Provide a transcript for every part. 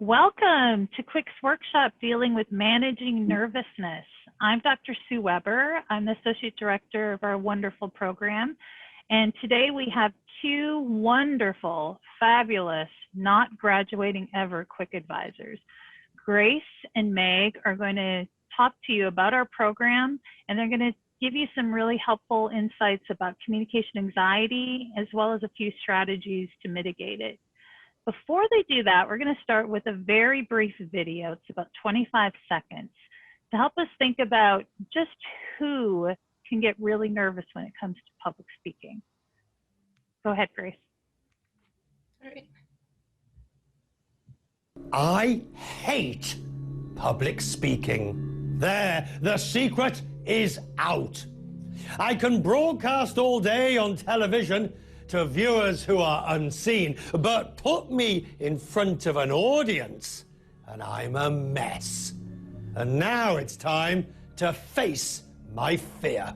Welcome to CWiC's workshop dealing with managing nervousness. I'm Dr. Sue Weber. I'm the Associate Director of our wonderful program. And today we have two wonderful, fabulous, not graduating ever CWiC advisors. Grace and Meg are going to talk to you about our program, and they're going to give you some really helpful insights about communication anxiety, as well as a few strategies to mitigate it. Before they do that, we're going to start with a very brief video. It's about 25 seconds to help us think about just who can get really nervous when it comes to public speaking. Go ahead, Grace. All right. I hate public speaking. There, the secret is out. I can broadcast all day on television to viewers who are unseen, but put me in front of an audience and I'm a mess. And now it's time to face my fear.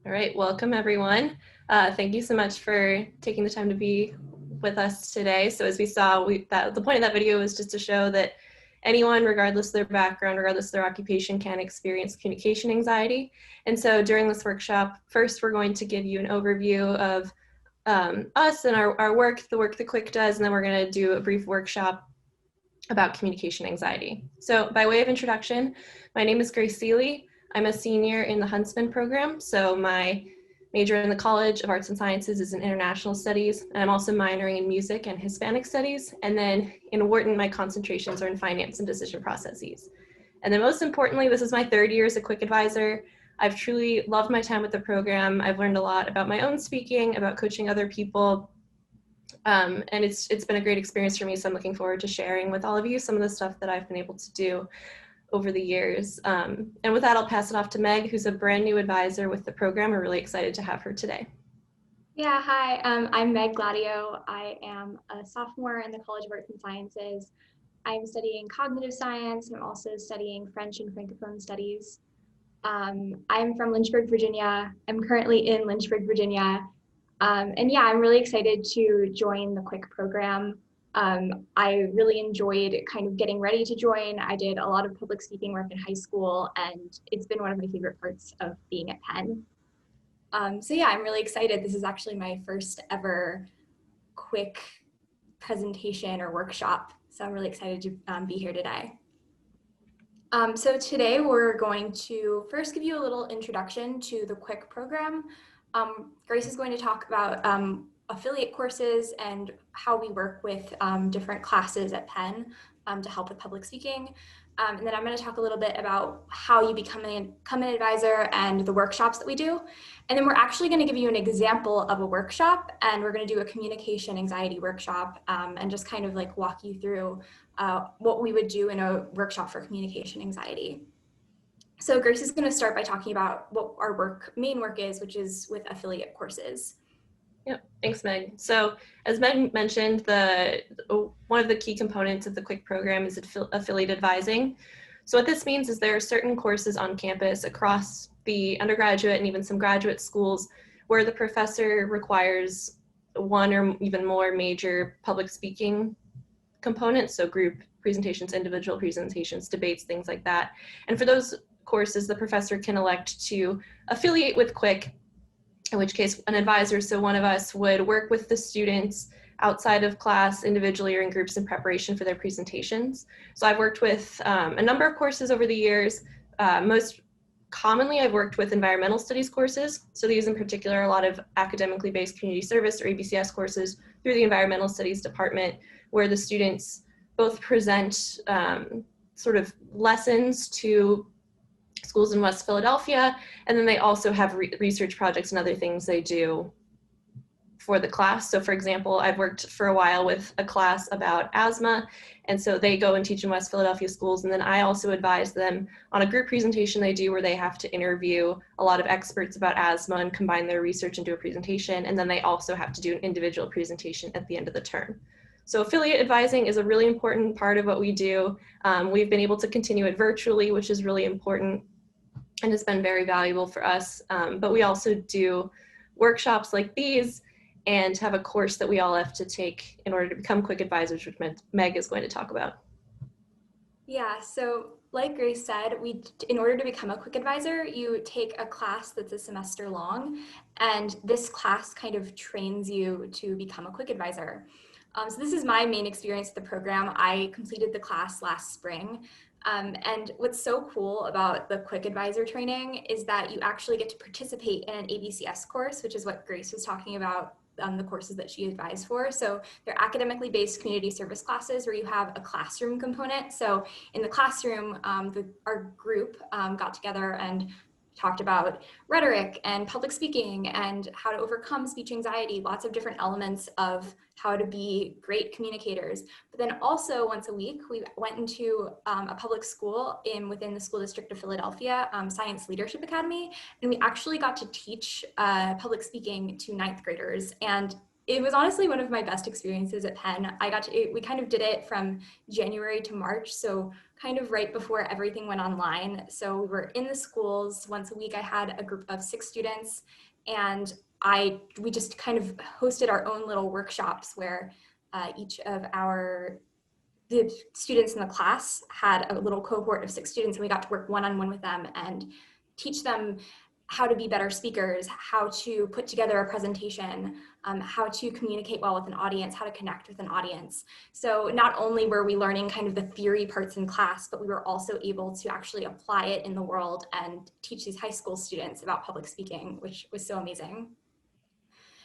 All right, welcome everyone. Thank you so much for taking the time to be with us today. So as we saw, the point of that video was just to show that anyone, regardless of their background, regardless of their occupation, can experience communication anxiety. And so during this workshop, first we're going to give you an overview of us and our work, the work that CWiC does, and then we're going to do a brief workshop about communication anxiety. So by way of introduction, my name is Grace Seeley. I'm a senior in the Huntsman program. So my major in the College of Arts and Sciences is in International Studies, and I'm also minoring in Music and Hispanic Studies. And then in Wharton, my concentrations are in Finance and Decision Processes. And then most importantly, this is my third year as a CWiC advisor. I've truly loved my time with the program. I've learned a lot about my own speaking, about coaching other people. And it's been a great experience for me, so I'm looking forward to sharing with all of you some of the stuff that I've been able to do over the years. And with that, I'll pass it off to Meg, who's a brand new advisor with the program. We're really excited to have her today. Yeah, hi, I'm Meg Gladio. I am a sophomore in the College of Arts and Sciences. I'm studying cognitive science, and I'm also studying French and Francophone studies. I'm from Lynchburg, Virginia. I'm currently in Lynchburg, Virginia. And yeah, I'm really excited to join the CWiC program. I really enjoyed kind of getting ready to join. I did a lot of public speaking work in high school, and it's been one of my favorite parts of being at Penn. So yeah, I'm really excited. This is actually my first ever CWiC presentation or workshop. So I'm really excited to be here today. So today we're going to first give you a little introduction to the CWiC program. Grace is going to talk about affiliate courses and how we work with different classes at Penn to help with public speaking. And then I'm going to talk a little bit about how you become an advisor and the workshops that we do. And then we're actually going to give you an example of a workshop, and we're going to do a communication anxiety workshop and just kind of like walk you through what we would do in a workshop for communication anxiety. So Grace is going to start by talking about what our main work is, which is with affiliate courses. Yep, thanks, Meg. So as Meg mentioned, one of the key components of the CWiC program is affiliate advising. So what this means is there are certain courses on campus across the undergraduate and even some graduate schools where the professor requires one or even more major public speaking components, so group presentations, individual presentations, debates, things like that. And for those courses, the professor can elect to affiliate with CWiC, in which case an advisor, so one of us, would work with the students outside of class, individually or in groups, in preparation for their presentations. So I've worked with a number of courses over the years. Most commonly, I've worked with environmental studies courses. So these in particular are a lot of academically based community service or ABCS courses through the environmental studies department, where the students both present sort of lessons to schools in West Philadelphia, and then they also have research projects and other things they do for the class. So for example, I've worked for a while with a class about asthma, and so they go and teach in West Philadelphia schools, and then I also advise them on a group presentation they do where they have to interview a lot of experts about asthma and combine their research into a presentation, and then they also have to do an individual presentation at the end of the term. So affiliate advising is a really important part of what we do. We've been able to continue it virtually, which is really important and has been very valuable for us. But we also do workshops like these, and have a course that we all have to take in order to become quick advisors, which Meg is going to talk about. Yeah, so like Grace said, in order to become a quick advisor, you take a class that's a semester long, and this class kind of trains you to become a quick advisor. So this is my main experience with the program. I completed the class last spring. And what's so cool about the quick advisor training is that you actually get to participate in an ABCS course, which is what Grace was talking about, the courses that she advised for. So they're academically based community service classes where you have a classroom component. So in the classroom, our group got together and talked about rhetoric and public speaking and how to overcome speech anxiety, lots of different elements of how to be great communicators. But then also once a week, we went into a public school within the school district of Philadelphia, Science Leadership Academy, and we actually got to teach public speaking to 9th graders. And it was honestly one of my best experiences at Penn. We kind of did it from January to March, so kind of right before everything went online. So we were in the schools once a week. I had a group of 6 students, and we just kind of hosted our own little workshops where each of the students in the class had a little cohort of 6 students, and we got to work one-on-one with them and teach them how to be better speakers, how to put together a presentation, how to communicate well with an audience, how to connect with an audience. So not only were we learning kind of the theory parts in class, but we were also able to actually apply it in the world and teach these high school students about public speaking, which was so amazing.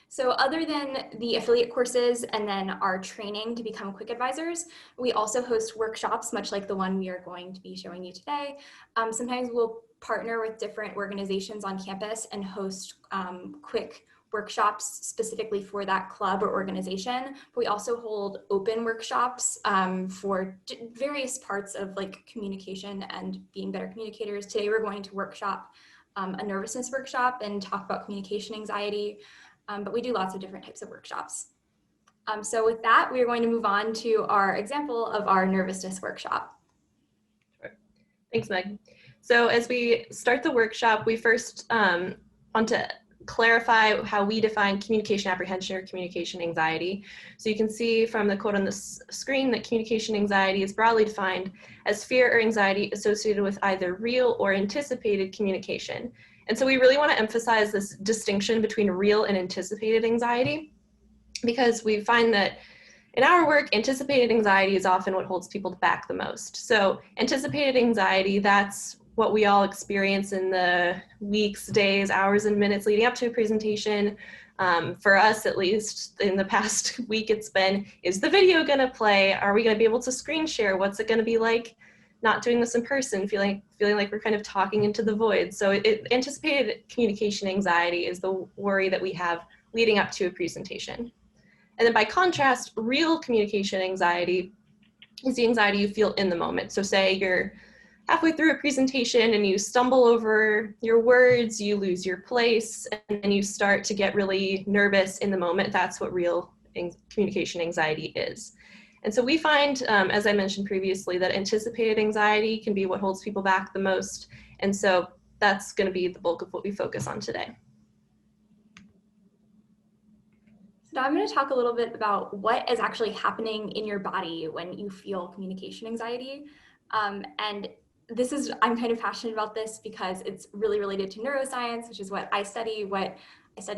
So other than the affiliate courses and then our training to become quick advisors, we also host workshops, much like the one we are going to be showing you today. Sometimes we'll partner with different organizations on campus and host quick workshops specifically for that club or organization. But we also hold open workshops for various parts of like communication and being better communicators. Today we're going to workshop a nervousness workshop and talk about communication anxiety. But we do lots of different types of workshops. So with that, we are going to move on to our example of our nervousness workshop. Sure. Thanks, Meg. So as we start the workshop, we first want to clarify how we define communication apprehension or communication anxiety. So you can see from the quote on the screen that communication anxiety is broadly defined as fear or anxiety associated with either real or anticipated communication. And so we really want to emphasize this distinction between real and anticipated anxiety, because we find that in our work, anticipated anxiety is often what holds people back the most. So anticipated anxiety, that's what we all experience in the weeks, days, hours, and minutes leading up to a presentation. For us, at least in the past week, it's been, is the video gonna play? Are we gonna be able to screen share? What's it gonna be like not doing this in person, feeling like we're kind of talking into the void? So anticipated communication anxiety is the worry that we have leading up to a presentation. And then by contrast, real communication anxiety is the anxiety you feel in the moment. So say you're halfway through a presentation and you stumble over your words, you lose your place, and then you start to get really nervous in the moment. That's what real communication anxiety is. And so we find, as I mentioned previously, that anticipated anxiety can be what holds people back the most. And so that's going to be the bulk of what we focus on today. So now I'm going to talk a little bit about what is actually happening in your body when you feel communication anxiety. And I'm kind of passionate about this because it's really related to neuroscience, which is what I study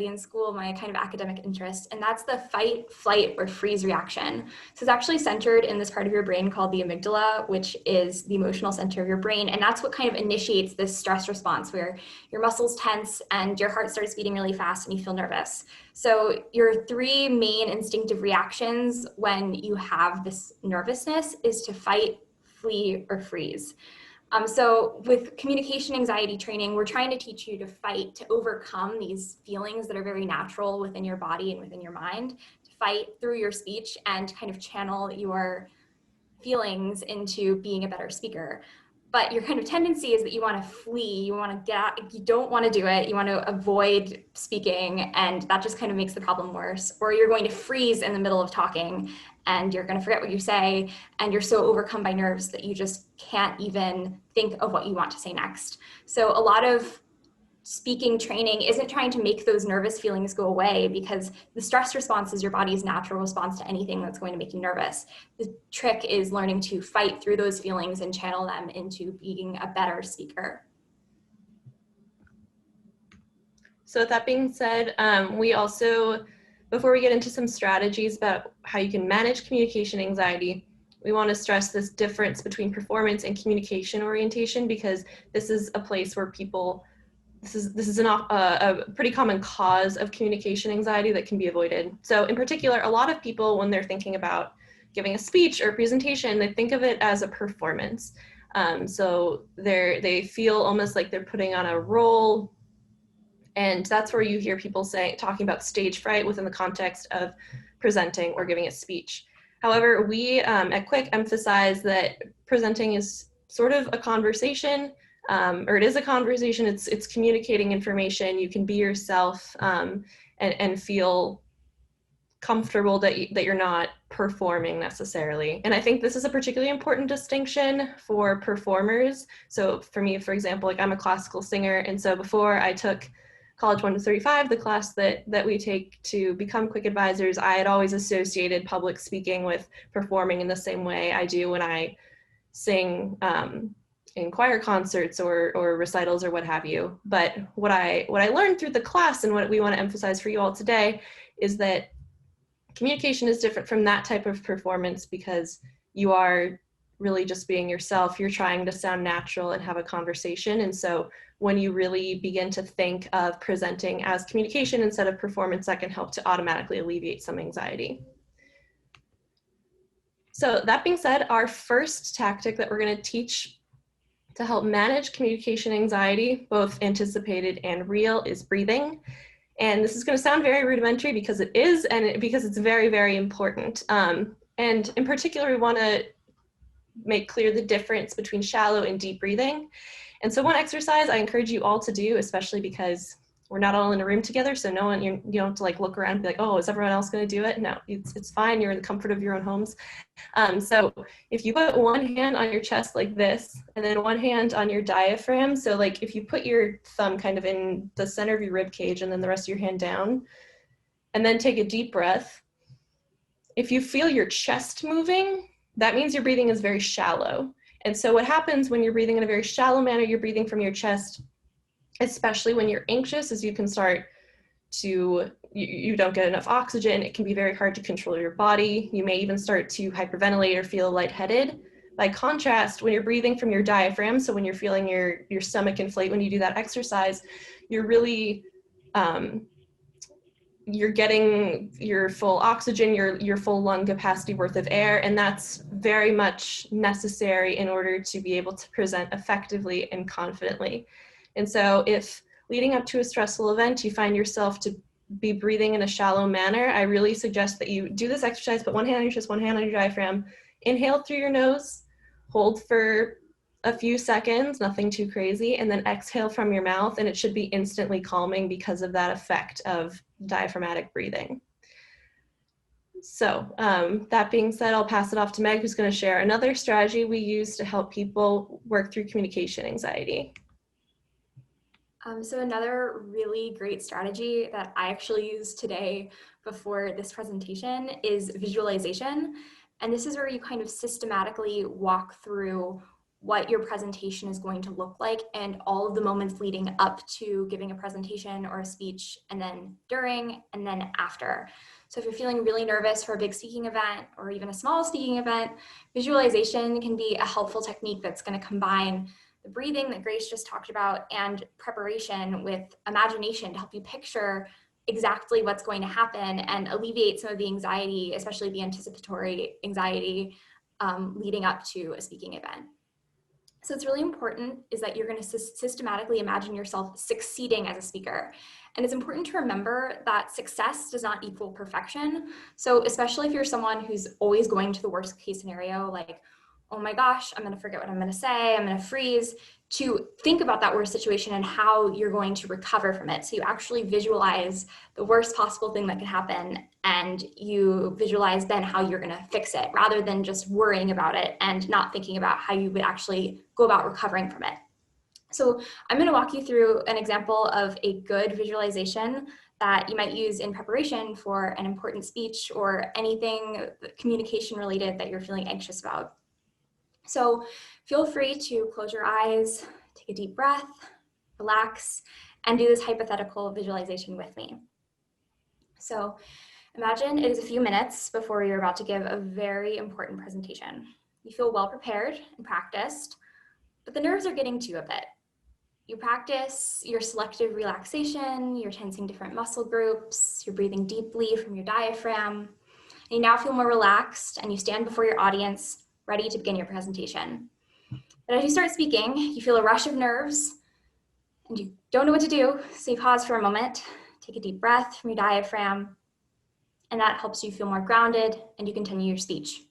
in school, my kind of academic interest, and that's the fight, flight, or freeze reaction. So it's actually centered in this part of your brain called the amygdala, which is the emotional center of your brain. And that's what kind of initiates this stress response where your muscles tense and your heart starts beating really fast and you feel nervous. So your 3 main instinctive reactions when you have this nervousness is to fight, flee, or freeze. So with communication anxiety training, we're trying to teach you to fight, to overcome these feelings that are very natural within your body and within your mind, to fight through your speech and kind of channel your feelings into being a better speaker. But your kind of tendency is that you want to flee, you don't want to do it, you want to avoid speaking, and that just kind of makes the problem worse. Or you're going to freeze in the middle of talking and you're going to forget what you say, and you're so overcome by nerves that you just can't even think of what you want to say next. So a lot of speaking training isn't trying to make those nervous feelings go away, because the stress response is your body's natural response to anything that's going to make you nervous. The trick is learning to fight through those feelings and channel them into being a better speaker. So with that being said, we also, before we get into some strategies about how you can manage communication anxiety, we want to stress this difference between performance and communication orientation, because this is a place where people, this is a pretty common cause of communication anxiety that can be avoided. So in particular, a lot of people, when they're thinking about giving a speech or a presentation, they think of it as a performance. So they feel almost like they're putting on a role. And that's where you hear people talking about stage fright within the context of presenting or giving a speech. However, we at CWiC emphasize that presenting is sort of a conversation, or it is a conversation. It's communicating information. You can be yourself and feel comfortable that you're not performing necessarily. And I think this is a particularly important distinction for performers. So for me, for example, like I'm a classical singer, and so before I took College 135, the class that we take to become CWiC advisors, I had always associated public speaking with performing in the same way I do when I sing in choir concerts or recitals or what have you. But what I learned through the class, and what we want to emphasize for you all today, is that communication is different from that type of performance, because you are really just being yourself. You're trying to sound natural and have a conversation. And so when you really begin to think of presenting as communication instead of performance, that can help to automatically alleviate some anxiety. So that being said, our first tactic that we're going to teach to help manage communication anxiety, both anticipated and real, is breathing. And this is going to sound very rudimentary, because it is, and because it's very, very important. And in particular, we want to make clear the difference between shallow and deep breathing. And so one exercise I encourage you all to do, especially because we're not all in a room together, so no one, you don't have to like look around and be like, oh, is everyone else going to do it? No, it's fine. You're in the comfort of your own homes. So if you put one hand on your chest like this, and then one hand on your diaphragm, so like if you put your thumb kind of in the center of your rib cage and then the rest of your hand down, and then take a deep breath, if you feel your chest moving, that means your breathing is very shallow. And so what happens when you're breathing in a very shallow manner, you're breathing from your chest, especially when you're anxious, is you can start to, you don't get enough oxygen. It can be very hard to control your body. You may even start to hyperventilate or feel lightheaded. By contrast, when you're breathing from your diaphragm, so when you're feeling your stomach inflate when you do that exercise, you're really, you're getting your full oxygen, your full lung capacity worth of air, and that's very much necessary in order to be able to present effectively and confidently. And so if leading up to a stressful event, you find yourself to be breathing in a shallow manner, I really suggest that you do this exercise, put one hand on your chest, one hand on your diaphragm, inhale through your nose, hold for a few seconds, nothing too crazy, and then exhale from your mouth, and it should be instantly calming because of that effect of diaphragmatic breathing. So that being said, I'll pass it off to Meg, who's going to share another strategy we use to help people work through communication anxiety. So another really great strategy that I actually used today before this presentation is visualization. And this is where you kind of systematically walk through what your presentation is going to look like and all of the moments leading up to giving a presentation or a speech, and then during, and then after. So if you're feeling really nervous for a big speaking event or even a small speaking event, visualization can be a helpful technique that's going to combine the breathing that Grace just talked about and preparation with imagination to help you picture exactly what's going to happen and alleviate some of the anxiety, especially the anticipatory anxiety leading up to a speaking event. So it's really important is that you're going to systematically imagine yourself succeeding as a speaker. And it's important to remember that success does not equal perfection. So especially if you're someone who's always going to the worst case scenario, like, oh my gosh, I'm going to forget what I'm going to say, I'm going to freeze, to think about that worst situation and how you're going to recover from it. So you actually visualize the worst possible thing that could happen, and you visualize then how you're going to fix it, rather than just worrying about it and not thinking about how you would actually go about recovering from it. So I'm going to walk you through an example of a good visualization that you might use in preparation for an important speech or anything communication related that you're feeling anxious about. So feel free to close your eyes, take a deep breath, relax, and do this hypothetical visualization with me. So imagine it is a few minutes before you're about to give a very important presentation. You feel well prepared and practiced, but the nerves are getting to you a bit. You practice your selective relaxation, you're tensing different muscle groups, you're breathing deeply from your diaphragm, and you now feel more relaxed and you stand before your audience ready to begin your presentation. But as you start speaking, you feel a rush of nerves and you don't know what to do, so you pause for a moment, take a deep breath from your diaphragm, and that helps you feel more grounded and you continue your speech.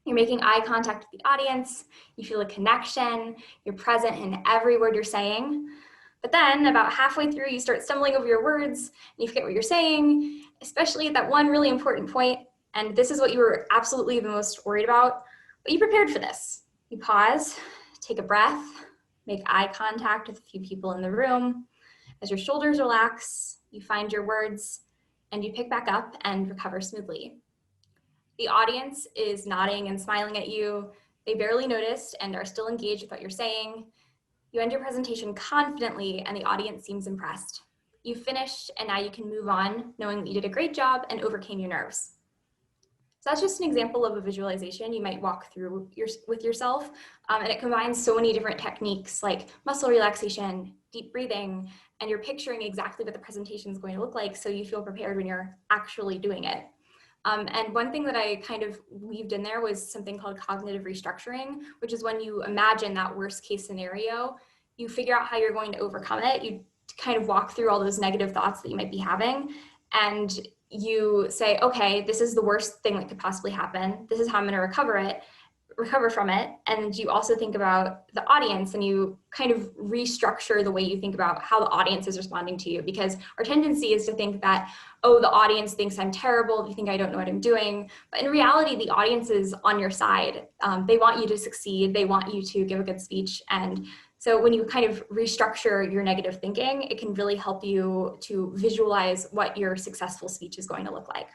You're making eye contact with the audience, you feel a connection, you're present in every word you're saying. But then about halfway through, you start stumbling over your words and you forget what you're saying, especially at that one really important point. And this is what you were absolutely the most worried about, but you prepared for this. You pause, take a breath, make eye contact with a few people in the room. As your shoulders relax, you find your words and you pick back up and recover smoothly. The audience is nodding and smiling at you. They barely noticed and are still engaged with what you're saying. You end your presentation confidently and the audience seems impressed. You finished and now you can move on knowing that you did a great job and overcame your nerves. So that's just an example of a visualization you might walk through with yourself. And it combines so many different techniques like muscle relaxation, deep breathing, and you're picturing exactly what the presentation is going to look like so you feel prepared when you're actually doing it. And one thing that I kind of weaved in there was something called cognitive restructuring, which is when you imagine that worst case scenario, you figure out how you're going to overcome it. You kind of walk through all those negative thoughts that you might be having, and you say, okay, this is the worst thing that could possibly happen. This is how I'm going to recover from it. And you also think about the audience and you kind of restructure the way you think about how the audience is responding to you, because our tendency is to think that, oh, the audience thinks I'm terrible, they think I don't know what I'm doing. But in reality, the audience is on your side. They want you to succeed. They want you to give a good speech. And so when you kind of restructure your negative thinking, it can really help you to visualize what your successful speech is going to look like.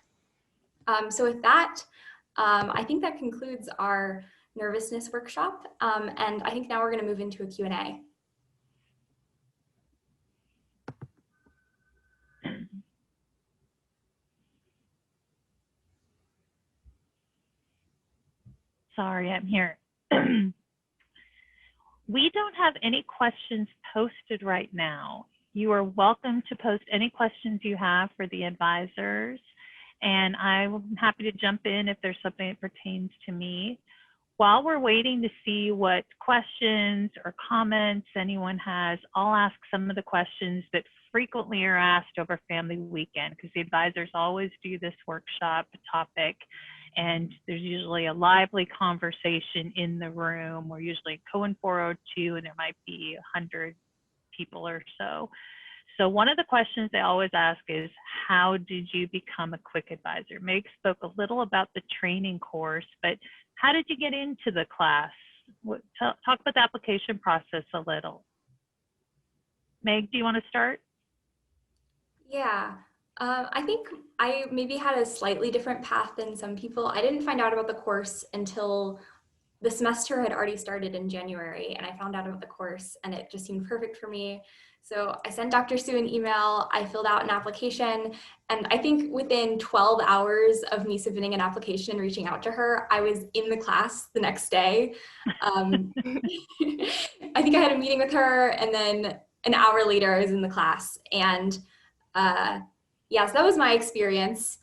So with that, I think that concludes our nervousness workshop. And I think now we're going to move into a Q&A. Sorry, I'm here. We don't have any questions posted right now. You are welcome to post any questions you have for the advisors, and I'm happy to jump in if there's something that pertains to me. While we're waiting to see what questions or comments anyone has, I'll ask some of the questions that frequently are asked over Family Weekend, because the advisors always do this workshop topic. And there's usually a lively conversation in the room. We're usually Cohen 402, and there might be 100 people or so. So one of the questions they always ask is, how did you become a CWiC advisor? Meg spoke a little about the training course, but how did you get into the class? Talk about the application process a little. Meg, do you want to start? Yeah. I think I maybe had a slightly different path than some people. I didn't find out about the course until the semester had already started in January, and I found out about the course and it just seemed perfect for me. So I sent Dr. Sue an email, I filled out an application, and I think within 12 hours of me submitting an application and reaching out to her, I was in the class the next day. I think I had a meeting with her, and then an hour later I was in the class. And yeah, so that was my experience.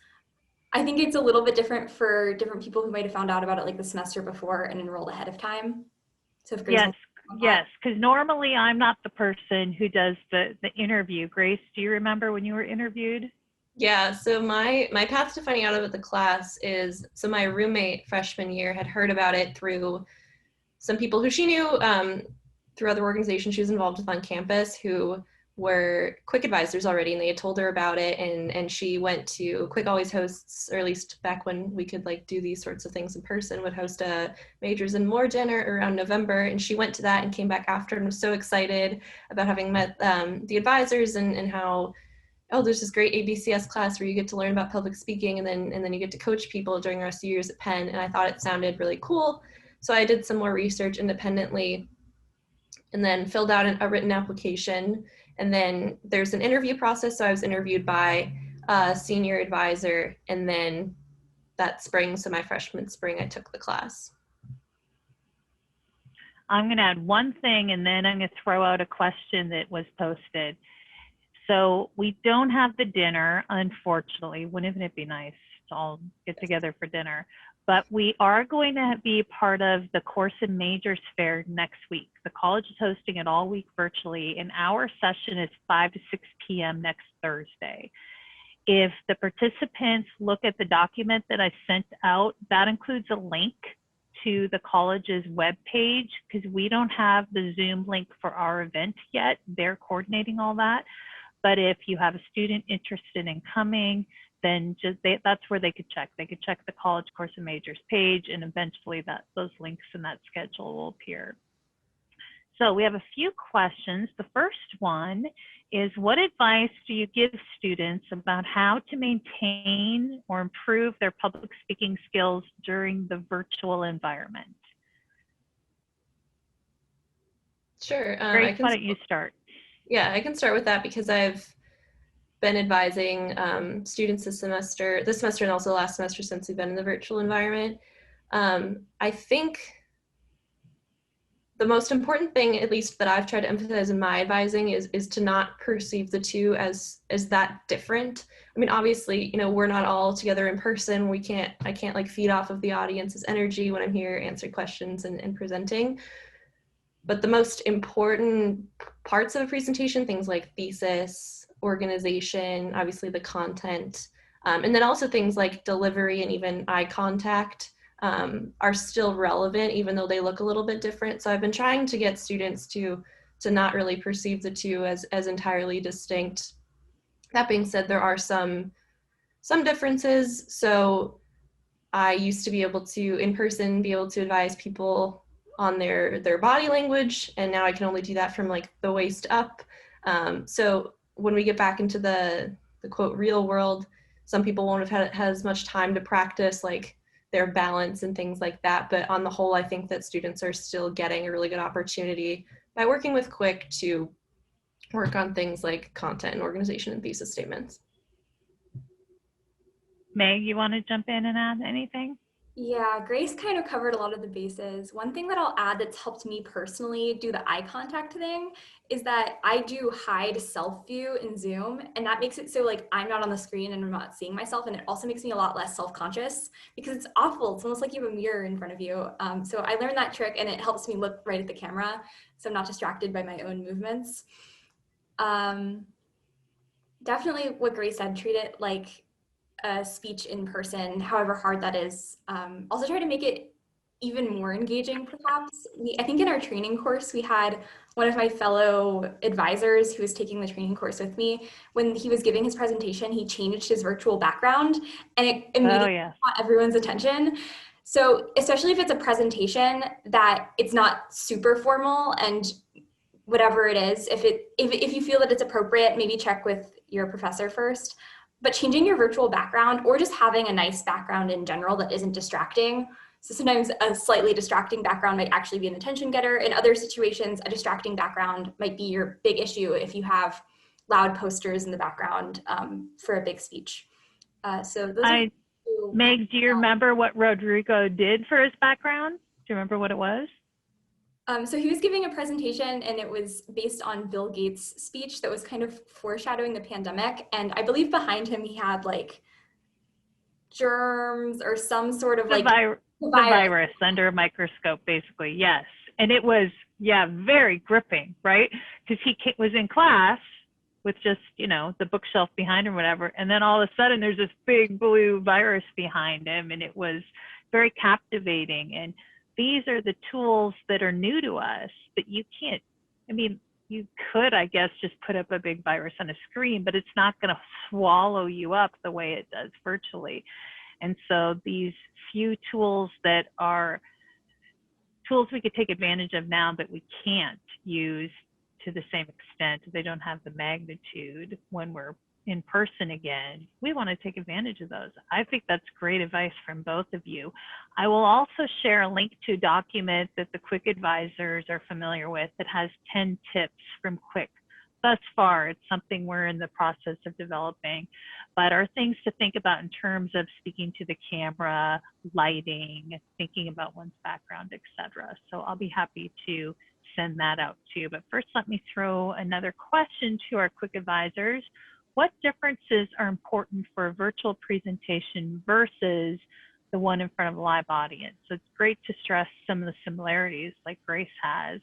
I think it's a little bit different for different people who might have found out about it like the semester before and enrolled ahead of time. So if Grace, yes, because normally I'm not the person who does the interview. Grace, do you remember when you were interviewed? Yeah, so my path to finding out about the class is, so my roommate freshman year had heard about it through some people who she knew through other organizations she was involved with on campus, who were CWiC advisors already, and they had told her about it, and she went to CWiC always hosts, or at least back when we could like do these sorts of things in person, would host a Majors and More dinner around November, and she went to that and came back after and was so excited about having met the advisors and how, oh, there's this great ABCS class where you get to learn about public speaking, and then you get to coach people during the rest of the years at Penn, and I thought it sounded really cool. So I did some more research independently and then filled out a written application. And then there's an interview process. So I was interviewed by a senior advisor, and then that spring, so my freshman spring, I took the class. I'm going to add one thing, and then I'm going to throw out a question that was posted. So we don't have the dinner, unfortunately. Wouldn't it be nice to all get together for dinner? But we are going to be part of the Course and Majors Fair next week. The college is hosting it all week virtually, and our session is 5 to 6 p.m. next Thursday. If the participants look at the document that I sent out, that includes a link to the college's webpage, because we don't have the Zoom link for our event yet. They're coordinating all that. But if you have a student interested in coming, then that's where they could check. They could check the College Course and Majors page, and eventually those links in that schedule will appear. So we have a few questions. The first one is, what advice do you give students about how to maintain or improve their public speaking skills during the virtual environment? Sure. Grace, why don't you start? Yeah, I can start with that because I've been advising students this semester and also last semester since we've been in the virtual environment. I think the most important thing, at least that I've tried to emphasize in my advising, is to not perceive the two as that different. I mean, obviously, you know, we're not all together in person. I can't like feed off of the audience's energy when I'm here answering questions and presenting. But the most important parts of a presentation, things like thesis, organization, obviously the content, and then also things like delivery and even eye contact are still relevant, even though they look a little bit different. So I've been trying to get students to not really perceive the two as entirely distinct. That being said, there are some differences. So I used to be able to, in person, be able to advise people on their body language, and now I can only do that from like the waist up. So when we get back into the quote real world, some people won't have had as much time to practice like their balance and things like that. But on the whole, I think that students are still getting a really good opportunity by working with CWiC to work on things like content and organization and thesis statements. Meg, you want to jump in and add anything? Yeah, Grace kind of covered a lot of the bases. One thing that I'll add that's helped me personally do the eye contact thing is that I do hide self-view in Zoom, and that makes it so like I'm not on the screen and I'm not seeing myself, and it also makes me a lot less self-conscious because it's awful. It's almost like you have a mirror in front of you. So I learned that trick, and it helps me look right at the camera so I'm not distracted by my own movements. Definitely what Grace said, treat it like a speech in person, however hard that is. Also try to make it even more engaging, perhaps. I think in our training course, we had one of my fellow advisors who was taking the training course with me. When he was giving his presentation, he changed his virtual background, and it immediately caught everyone's attention. So especially if it's a presentation that it's not super formal, and whatever it is, if you feel that it's appropriate, maybe check with your professor first. But changing your virtual background, or just having a nice background in general that isn't distracting. So sometimes a slightly distracting background might actually be an attention getter. In other situations, a distracting background might be your big issue if you have loud posters in the background for a big speech. So those Meg, do you remember what Rodrigo did for his background? Do you remember what it was? So he was giving a presentation, and it was based on Bill Gates' speech that was kind of foreshadowing the pandemic. And I believe behind him, he had like germs or some sort of the virus under a microscope, basically. Yes. And it was, very gripping, right? Because he was in class with just, the bookshelf behind him or whatever. And then all of a sudden there's this big blue virus behind him, and it was very captivating. And these are the tools that are new to us that you can't, you could, I guess, just put up a big virus on a screen, but it's not going to swallow you up the way it does virtually. And so these few tools that are tools we could take advantage of now, but we can't use to the same extent. They don't have the magnitude when we're in person again. We want to take advantage of those. I think that's great advice from both of you. I will also share a link to a document that the CWiC advisors are familiar with that has 10 tips from CWiC. Thus far, it's something we're in the process of developing, but are things to think about in terms of speaking to the camera, lighting, thinking about one's background, etc. So I'll be happy to send that out too. But first, let me throw another question to our CWiC advisors. What differences are important for a virtual presentation versus the one in front of a live audience? So it's great to stress some of the similarities like Grace has.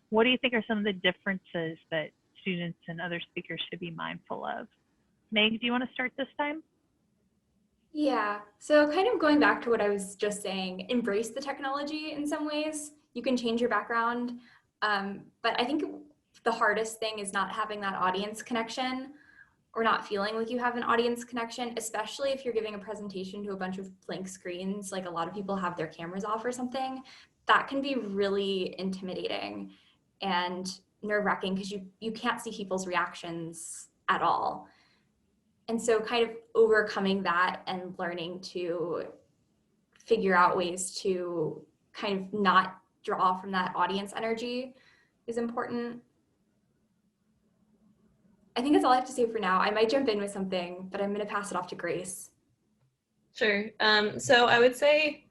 What do you think are some of the differences that students and other speakers should be mindful of? Meg, do you want to start this time? Yeah, so kind of going back to what I was just saying, embrace the technology in some ways. You can change your background, but I think the hardest thing is not having that audience connection or not feeling like you have an audience connection, especially if you're giving a presentation to a bunch of blank screens, like a lot of people have their cameras off or something. That can be really intimidating and nerve-wracking because you can't see people's reactions at all. And so kind of overcoming that and learning to figure out ways to kind of not draw from that audience energy is important. I think that's all I have to say for now. I might jump in with something, but I'm going to pass it off to Grace. Sure. So I would say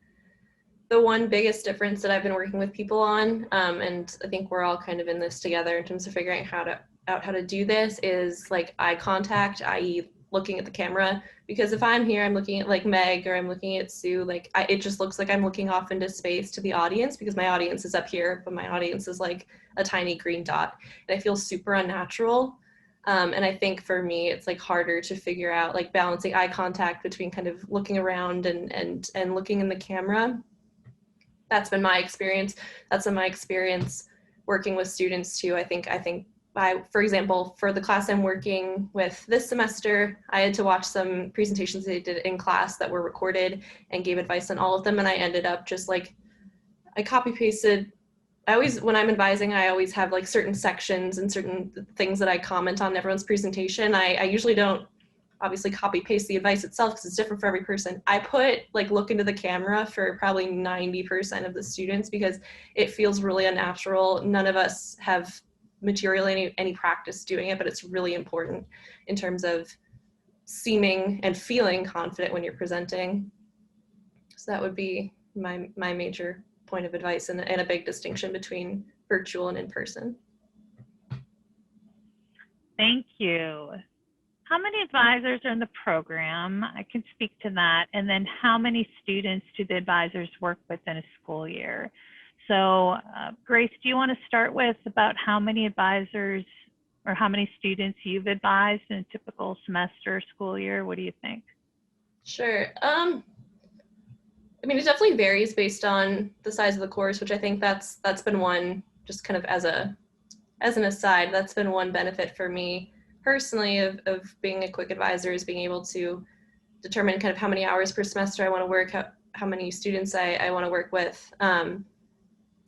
the one biggest difference that I've been working with people on, and I think we're all kind of in this together in terms of figuring out how to do this, is like eye contact, i.e. looking at the camera. Because if I'm here, I'm looking at like Meg or I'm looking at Sue, like it just looks like I'm looking off into space to the audience because my audience is up here, but my audience is like a tiny green dot. And I feel super unnatural. And I think for me, it's like harder to figure out like balancing eye contact between kind of looking around and looking in the camera. That's been my experience. That's been my experience working with students too. I think for example, for the class I'm working with this semester, I had to watch some presentations they did in class that were recorded and gave advice on all of them. And I ended up just like, I copy pasted. When I'm advising, I always have like certain sections and certain things that I comment on everyone's presentation. I usually don't obviously copy paste the advice itself because it's different for every person. I put like look into the camera for probably 90% of the students because it feels really unnatural. None of us have material, any practice doing it, but it's really important in terms of seeming and feeling confident when you're presenting. So that would be my major point of advice and a big distinction between virtual and in person. Thank you. How many advisors are in the program? I can speak to that. And then how many students do the advisors work with in a school year? So Grace, do you want to start with about how many advisors or how many students you've advised in a typical semester or school year? What do you think? Sure. I mean, it definitely varies based on the size of the course, which I think that's been one, just kind of as an aside, that's been one benefit for me personally of being a CWiC advisor, is being able to determine kind of how many hours per semester I want to work, how many students I want to work with.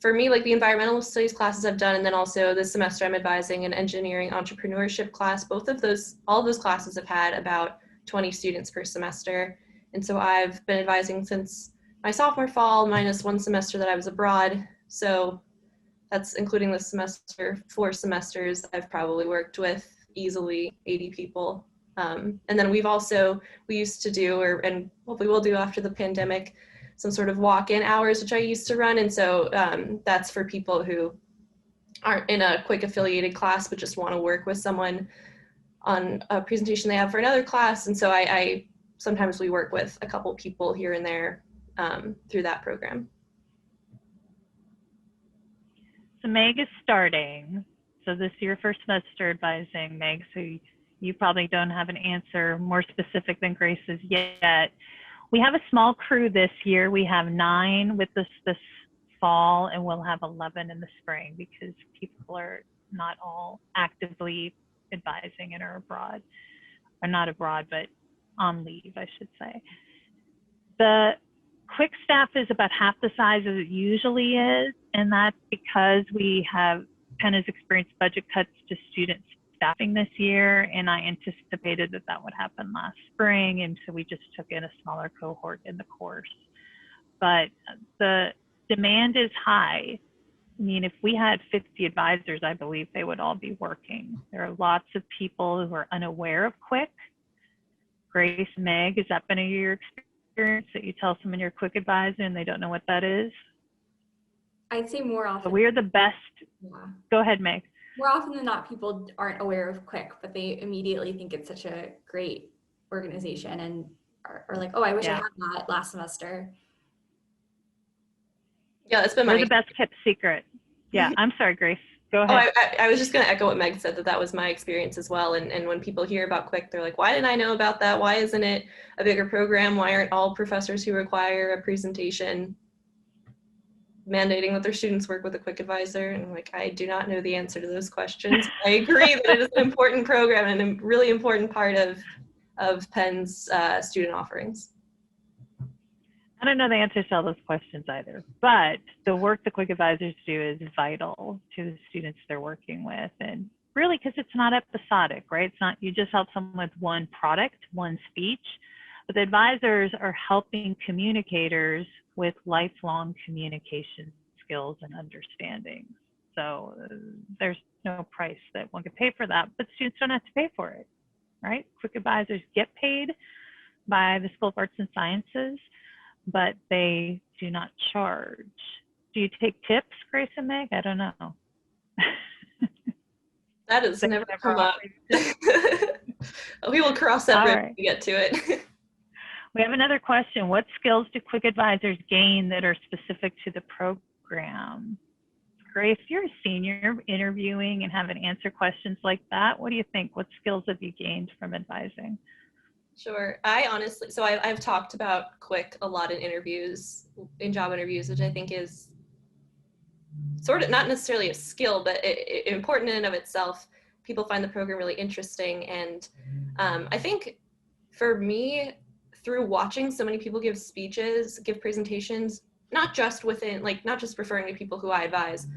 For me, like the environmental studies classes I've done, and then also this semester I'm advising an engineering entrepreneurship class. All of those classes have had about 20 students per semester. And so I've been advising since my sophomore fall, minus one semester that I was abroad. So that's including this semester, 4 semesters, I've probably worked with easily 80 people. And then we used to do, and hopefully we'll do after the pandemic, some sort of walk-in hours, which I used to run. And so that's for people who aren't in a CWiC affiliated class, but just want to work with someone on a presentation they have for another class. And so I sometimes we work with a couple people here and there through that program. So Meg is starting. So this is your first semester advising, Meg. So you probably don't have an answer more specific than Grace's yet. We have a small crew this year. We have 9 with this fall, and we'll have 11 in the spring because people are not all actively advising and are abroad, or not abroad, but on leave, I should say. The CWiC staff is about half the size as it usually is, and that's because Penn has experienced budget cuts to student staffing this year, and I anticipated that that would happen last spring, and so we just took in a smaller cohort in the course. But the demand is high. I mean, if we had 50 advisors, I believe they would all be working. There are lots of people who are unaware of CWiC. Grace, Meg, has that been your experience that you tell someone you're a CWiC advisor and they don't know what that is? I'd say more often. But we're the best. Yeah. Go ahead, Meg. More often than not, people aren't aware of CWiC, but they immediately think it's such a great organization and are like, oh, I wish I had that last semester. Yeah, that's been We're the best kept secret. Yeah, I'm sorry, Grace. Go ahead. Oh, I was just going to echo what Meg said, that was my experience as well. And when people hear about CWiC, they're like, why didn't I know about that? Why isn't it a bigger program? Why aren't all professors who require a presentation mandating that their students work with a CWiC advisor? And I'm like, I do not know the answer to those questions. I agree that it is an important program and a really important part of Penn's student offerings. I don't know the answers to all those questions either, but the work the CWiC advisors do is vital to the students they're working with. And really, because it's not episodic, right? It's not, you just help someone with one product, one speech, but the advisors are helping communicators with lifelong communication skills and understanding. So there's no price that one could pay for that, but students don't have to pay for it, right? CWiC advisors get paid by the School of Arts and Sciences, but they do not charge. Do you take tips, Grace and Meg? I don't know. That has never come up. We will cross that bridge when we get to it. We have another question. What skills do CWiC advisors gain that are specific to the program? Grace, you're a senior interviewing and having to answer questions like that. What do you think? What skills have you gained from advising? Sure. I honestly, so I've talked about CWiC a lot in interviews, in job interviews, which I think is sort of not necessarily a skill, but important in and of itself. People find the program really interesting. And I think for me, through watching so many people give speeches, give presentations, not just within, like, not just referring to people who I advise,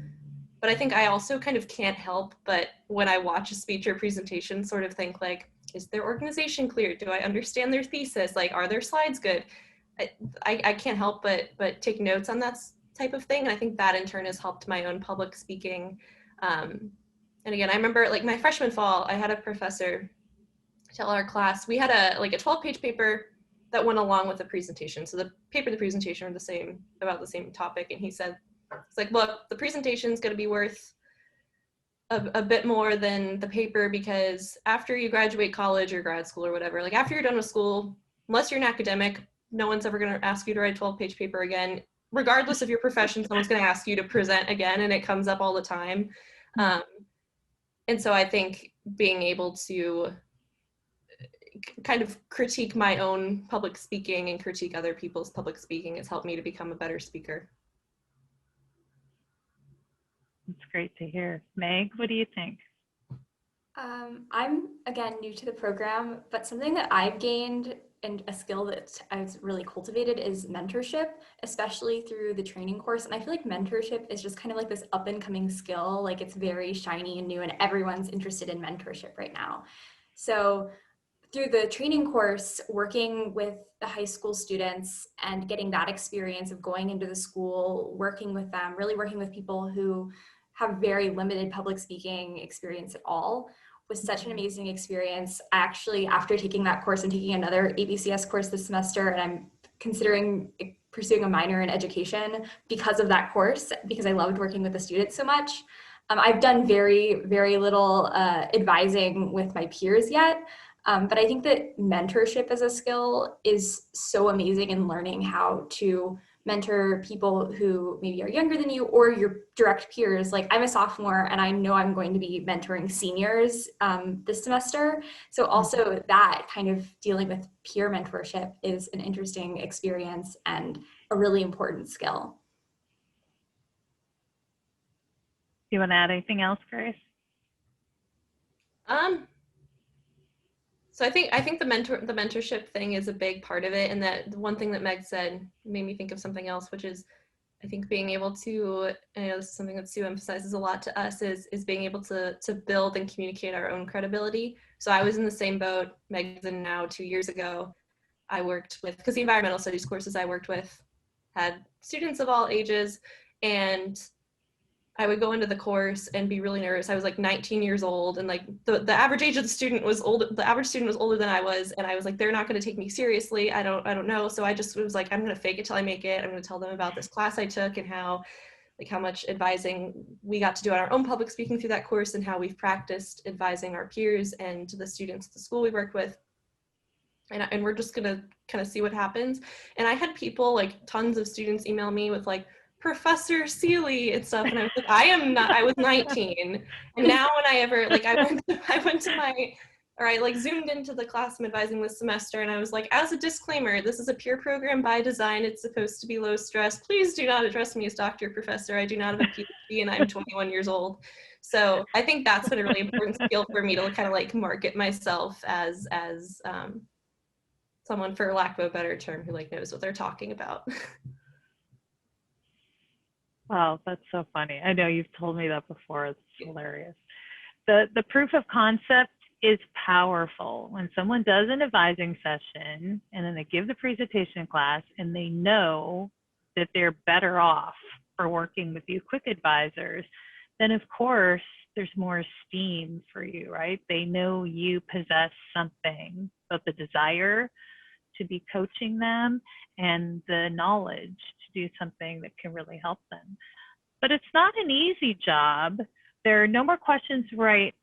but I think I also kind of can't help but when I watch a speech or presentation sort of think like, is their organization clear? Do I understand their thesis? Like, are their slides good? I can't help but take notes on that type of thing. And I think that in turn has helped my own public speaking. And again, I remember like my freshman fall, I had a professor tell our class, we had a 12-page paper that went along with the presentation. So the paper and the presentation are about the same topic. And he said, it's like, look, the presentation is going to be worth a bit more than the paper, because after you graduate college or grad school or whatever, like after you're done with school, unless you're an academic, no one's ever going to ask you to write a 12-page paper again. Regardless of your profession, someone's going to ask you to present again, and it comes up all the time. And so I think being able to kind of critique my own public speaking and critique other people's public speaking has helped me to become a better speaker. It's great to hear. Meg, what do you think? I'm, again, new to the program, but something that I've gained and a skill that I've really cultivated is mentorship, especially through the training course. And I feel like mentorship is just kind of like this up and coming skill. Like, it's very shiny and new, and everyone's interested in mentorship right now. So through the training course, working with the high school students and getting that experience of going into the school, working with them, really working with people who have very limited public speaking experience at all, was such an amazing experience. I actually, after taking that course and taking another ABCS course this semester, and I'm considering pursuing a minor in education because of that course, because I loved working with the students so much. I've done very, very little advising with my peers yet, but I think that mentorship as a skill is so amazing in learning how to mentor people who maybe are younger than you or your direct peers. Like, I'm a sophomore and I know I'm going to be mentoring seniors this semester. So also that kind of dealing with peer mentorship is an interesting experience and a really important skill. Do you want to add anything else, Grace? So I think the mentorship thing is a big part of it, and that the one thing that Meg said made me think of something else, which is I think being able to, and this is something that Sue emphasizes a lot to us, is being able to build and communicate our own credibility. So I was in the same boat Meg's in now 2 years ago. I worked with, because the environmental studies courses I worked with had students of all ages, and I would go into the course and be really nervous. I was like 19 years old, and like the average age of the student was old. The average student was older than I was, and I was like, they're not going to take me seriously. I don't know. So I just was like, I'm going to fake it till I make it. I'm going to tell them about this class I took and how much advising we got to do on our own public speaking through that course, and how we've practiced advising our peers and the students at the school we worked with. And we're just going to kind of see what happens. And I had people, like tons of students, email me with like, Professor Seeley and stuff, and I was like, I was 19, and now when I zoomed into the class I'm advising this semester, and I was like, as a disclaimer, this is a peer program by design. It's supposed to be low stress. Please do not address me as Dr. or Professor. I do not have a PhD, and I'm 21 years old. So I think that's been a really important skill for me to kind of like market myself as someone, for lack of a better term, who like knows what they're talking about. Wow, that's so funny. I know you've told me that before. It's hilarious. The proof of concept is powerful. When someone does an advising session and then they give the presentation class and they know that they're better off for working with you quick advisors, then of course there's more esteem for you, right? They know you possess something, both the desire to be coaching them and the knowledge to do something that can really help them. But it's not an easy job. There are no more questions right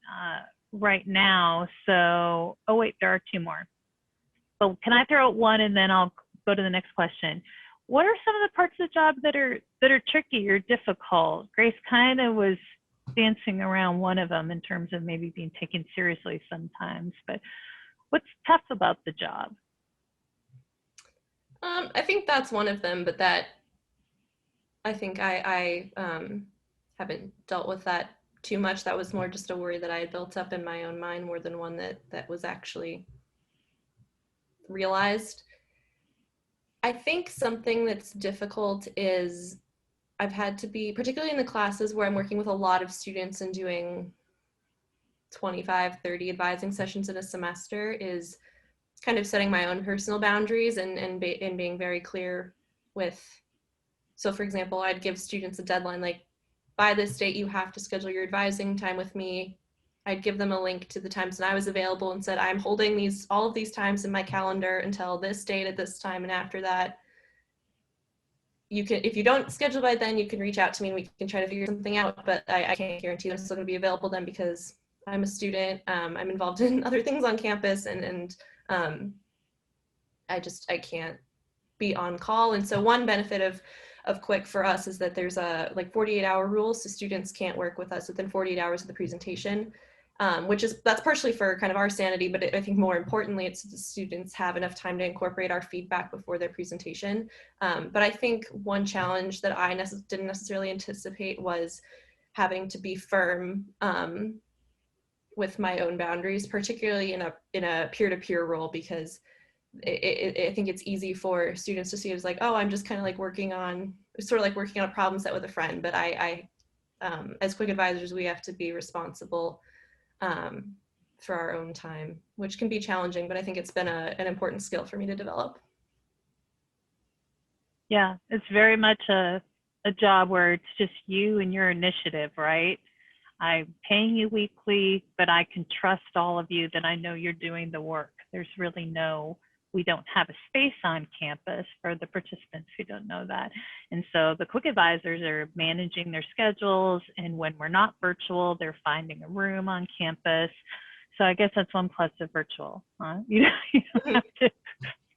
now. So, oh wait, there are two more. So can I throw out one and then I'll go to the next question? What are some of the parts of the job that are tricky or difficult? Grace kind of was dancing around one of them in terms of maybe being taken seriously sometimes, but what's tough about the job? I think that's one of them, but that I think I haven't dealt with that too much. That was more just a worry that I had built up in my own mind more than one that was actually realized. I think something that's difficult is I've had to be, particularly in the classes where I'm working with a lot of students and doing 25, 30 advising sessions in a semester, is kind of setting my own personal boundaries and being very clear with, so for example, I'd give students a deadline, like by this date, you have to schedule your advising time with me. I'd give them a link to the times that I was available and said, I'm holding all of these times in my calendar until this date at this time. And after that, you can, if you don't schedule by then, you can reach out to me and we can try to figure something out, but I can't guarantee I'm still gonna be available then because I'm a student, I'm involved in other things on campus, and I can't be on call. And so one benefit of CWiC for us is that there's a 48-hour rule, so students can't work with us within 48 hours of the presentation, that's partially for kind of our sanity, but I think more importantly, it's the students have enough time to incorporate our feedback before their presentation. But I think one challenge that I didn't necessarily anticipate was having to be firm with my own boundaries, particularly in a peer-to-peer role, because I think it's easy for students to see it as like, oh, I'm just kind of like working on a problem set with a friend. But I as CWiC advisors, we have to be responsible for our own time, which can be challenging, but I think it's been an important skill for me to develop. Yeah, it's very much a job where it's just you and your initiative, right? I'm paying you weekly, but I can trust all of you that I know you're doing the work. There's really we don't have a space on campus for the participants who don't know that. And so the CWiC advisors are managing their schedules, and when we're not virtual, they're finding a room on campus. So I guess that's one plus of virtual, huh? You don't have to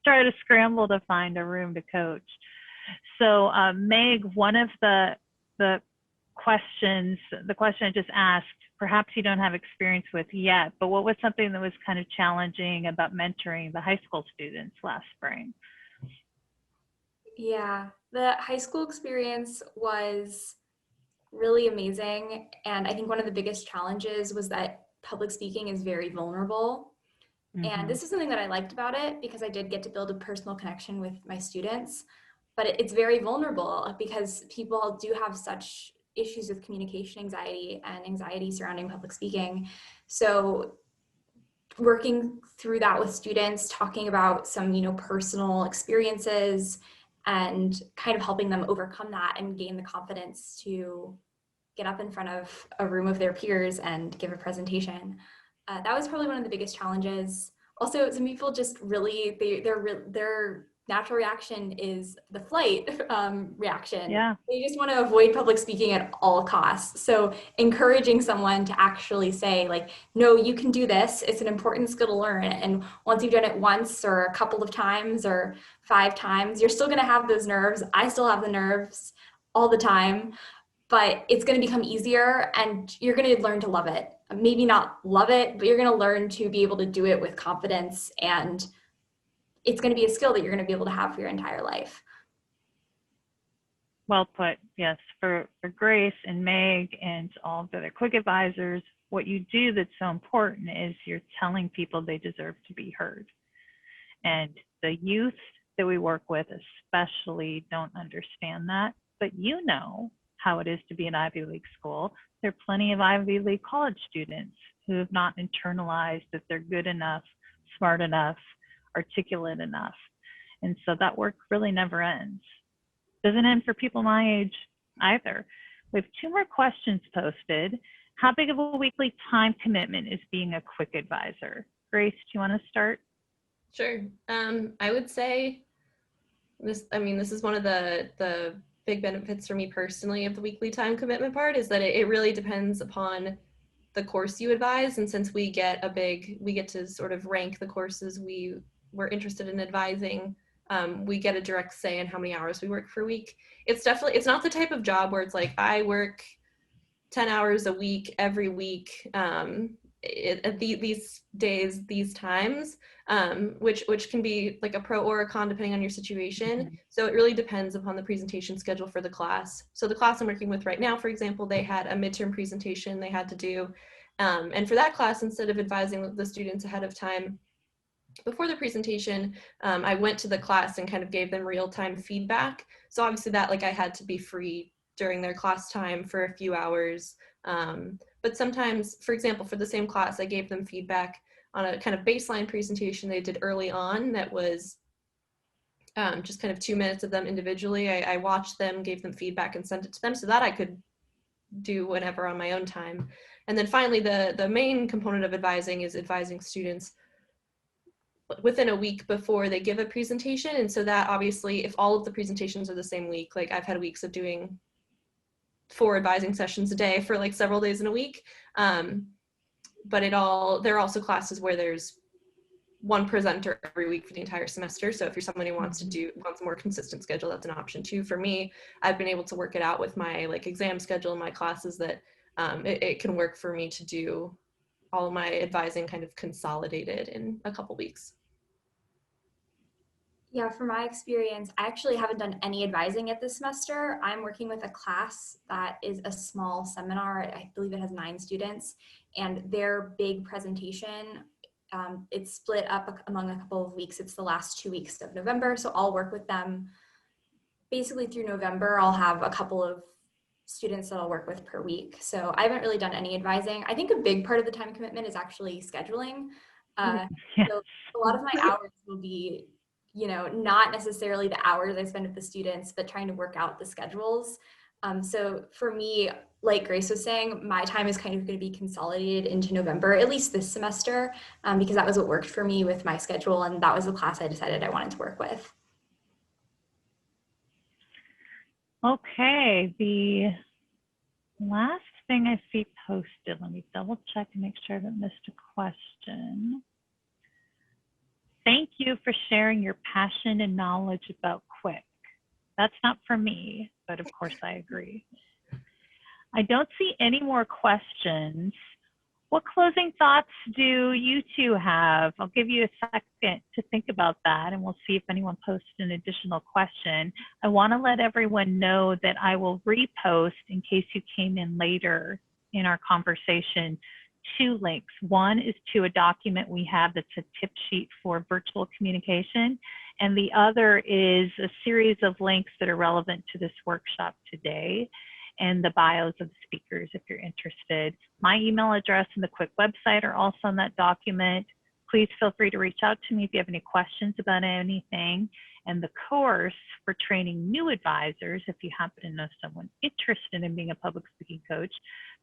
try to scramble to find a room to coach. So Meg, one of the question I just asked, perhaps you don't have experience with yet, but what was something that was kind of challenging about mentoring the high school students last spring? Yeah, the high school experience was really amazing. And I think one of the biggest challenges was that public speaking is very vulnerable. And this is something that I liked about it because I did get to build a personal connection with my students, but it's very vulnerable because people do have such issues with communication anxiety and anxiety surrounding public speaking. So working through that with students, talking about some, personal experiences and kind of helping them overcome that and gain the confidence to get up in front of a room of their peers and give a presentation. That was probably one of the biggest challenges. Also, some people just really, their natural reaction is the flight reaction. Yeah. They just want to avoid public speaking at all costs. So encouraging someone to actually say like, no, you can do this. It's an important skill to learn. And once you've done it once or a couple of times or 5 times, you're still going to have those nerves. I still have the nerves all the time, but it's going to become easier and you're going to learn to love it. Maybe not love it, but you're going to learn to be able to do it with confidence, and it's going to be a skill that you're going to be able to have for your entire life. Well put. Yes, for Grace and Meg and all the other CWiC advisors, what you do that's so important is you're telling people they deserve to be heard. And the youth that we work with especially don't understand that, but you know how it is to be an Ivy League school. There are plenty of Ivy League college students who have not internalized that they're good enough, smart enough, articulate enough. And so that work really never ends. Doesn't end for people my age either. We have 2 more questions posted. How big of a weekly time commitment is being a CWiC advisor? Grace, do you want to start? Sure. I would say this is one of the big benefits for me personally of the weekly time commitment part, is that it really depends upon the course you advise. And since we get to sort of rank the courses we're interested in advising, we get a direct say in how many hours we work per week. It's not the type of job where it's like I work 10 hours a week every week at these days, these times, which can be like a pro or a con depending on your situation. Mm-hmm. So it really depends upon the presentation schedule for the class. So the class I'm working with right now, for example, they had a midterm presentation they had to do. And for that class, instead of advising the students ahead of time before the presentation, I went to the class and kind of gave them real-time feedback. So obviously that, like, I had to be free during their class time for a few hours. But sometimes, for example, for the same class, I gave them feedback on a kind of baseline presentation they did early on that was just kind of 2 minutes of them individually. I watched them, gave them feedback, and sent it to them so that I could do whenever on my own time. And then finally, the main component of advising is advising students within a week before they give a presentation. And so that obviously, if all of the presentations are the same week, like I've had weeks of doing 4 advising sessions a day for like several days in a week. But there are also classes where there's one presenter every week for the entire semester. So if you're someone who wants a more consistent schedule, that's an option too. For me, I've been able to work it out with my like exam schedule in my classes that it can work for me to do all of my advising kind of consolidated in a couple weeks. Yeah, from my experience, I actually haven't done any advising yet this semester. I'm working with a class that is a small seminar. I believe it has 9 students, and their big presentation, it's split up among a couple of weeks. It's the last 2 weeks of November, so I'll work with them basically through November. I'll have a couple of students that I'll work with per week. So I haven't really done any advising. I think a big part of the time commitment is actually scheduling. So a lot of my hours will be, not necessarily the hours I spend with the students, but trying to work out the schedules. So for me, like Grace was saying, my time is kind of going to be consolidated into November, at least this semester, because that was what worked for me with my schedule. And that was the class I decided I wanted to work with. Okay, the last thing I see posted, let me double check and make sure I haven't missed a question. Thank you for sharing your passion and knowledge about CWiC. That's not for me, but of course I agree. I don't see any more questions. What closing thoughts do you 2 have? I'll give you a second to think about that, and we'll see if anyone posts an additional question. I want to let everyone know that I will repost, in case you came in later in our conversation, two links. One is to a document we have that's a tip sheet for virtual communication, and the other is a series of links that are relevant to this workshop today and the bios of the speakers if you're interested. My email address and the CWiC website are also on that document. Please feel free to reach out to me if you have any questions about anything. And the course for training new advisors, if you happen to know someone interested in being a public speaking coach,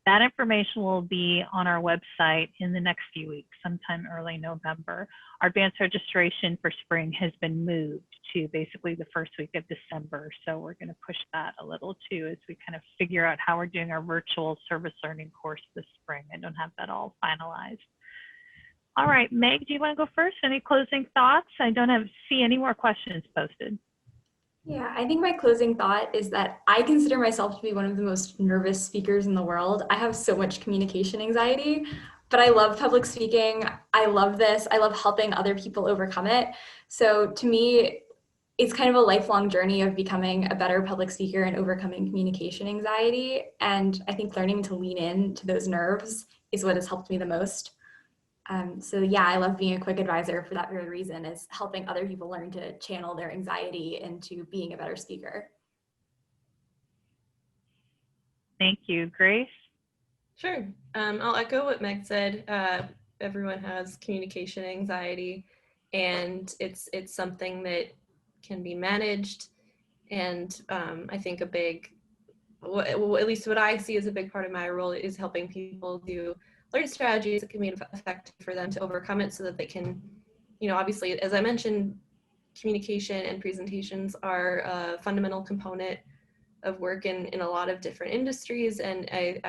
that information will be on our website in the next few weeks, sometime early November. Our advanced registration for spring has been moved to basically the first week of December. So we're going to push that a little too as we kind of figure out how we're doing our virtual service learning course this spring. I don't have that all finalized. All right, Meg, do you want to go first? Any closing thoughts? I don't see any more questions posted. Yeah, I think my closing thought is that I consider myself to be one of the most nervous speakers in the world. I have so much communication anxiety, but I love public speaking. I love this. I love helping other people overcome it. So to me, it's kind of a lifelong journey of becoming a better public speaker and overcoming communication anxiety. And I think learning to lean in to those nerves is what has helped me the most. So yeah, I love being a CWiC advisor for that very reason, is helping other people learn to channel their anxiety into being a better speaker. Thank you. Grace? Sure. I'll echo what Meg said. Everyone has communication anxiety, and it's something that can be managed. And I think at least what I see as a big part of my role is helping people to learn strategies that can be effective for them to overcome it so that they can, obviously, as I mentioned, communication and presentations are a fundamental component of work in a lot of different industries. And I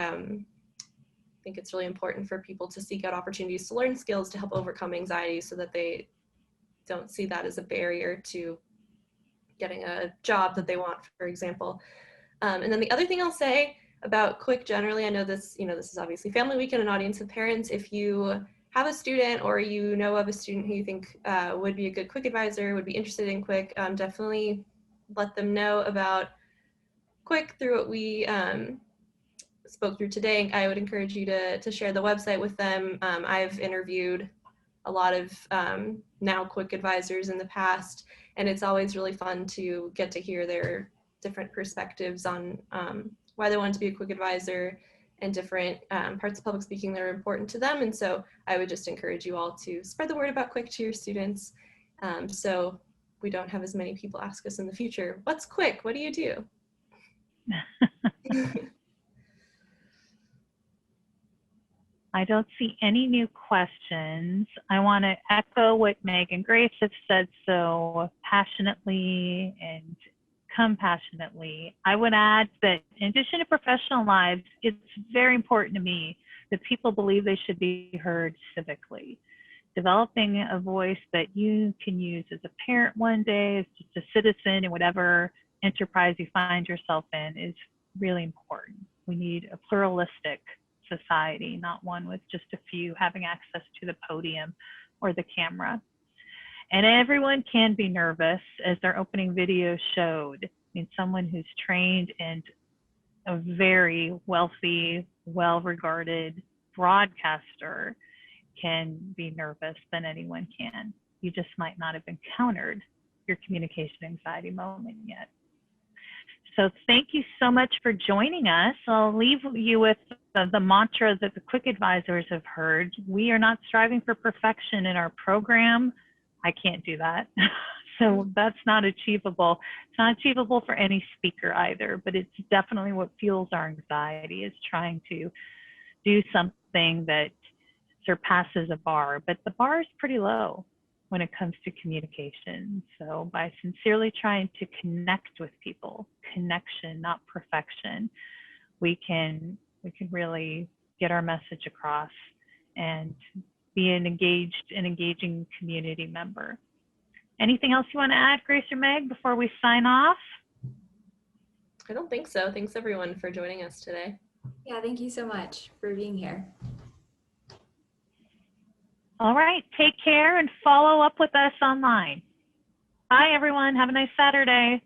think it's really important for people to seek out opportunities to learn skills to help overcome anxiety so that they don't see that as a barrier to getting a job that they want, for example. And then the other thing I'll say about CWiC generally, I know this, this is obviously Family Week and an audience of parents. If you have a student or you know of a student who you think would be a good CWiC advisor, would be interested in CWiC, definitely let them know about CWiC through what we spoke through today. I would encourage you to share the website with them. I've interviewed a lot of now CWiC advisors in the past, and it's always really fun to get to hear their different perspectives on why they want to be a CWiC advisor and different parts of public speaking that are important to them. And so I would just encourage you all to spread the word about CWiC to your students so we don't have as many people ask us in the future, what's CWiC? What do you do? I don't see any new questions. I want to echo what Meg and Grace have said so passionately and compassionately. I would add that in addition to professional lives, it's very important to me that people believe they should be heard civically. Developing a voice that you can use as a parent one day, as just a citizen in whatever enterprise you find yourself in is really important. We need a pluralistic society, not one with just a few having access to the podium or the camera. And everyone can be nervous, as their opening video showed. I mean, someone who's trained and a very wealthy, well-regarded broadcaster can be nervous than anyone can. You just might not have encountered your communication anxiety moment yet. So thank you so much for joining us. I'll leave you with the mantra that the CWiC advisors have heard. We are not striving for perfection in our program. I can't do that. So that's not achievable. It's not achievable for any speaker either, but it's definitely what fuels our anxiety, is trying to do something that surpasses a bar. But the bar is pretty low when it comes to communication. So by sincerely trying to connect with people, connection, not perfection, we can really get our message across and be an engaging community member. Anything else you want to add, Grace or Meg, before we sign off? I don't think so. Thanks everyone for joining us today. Yeah, thank you so much for being here. All right, take care and follow up with us online. Bye everyone, have a nice Saturday.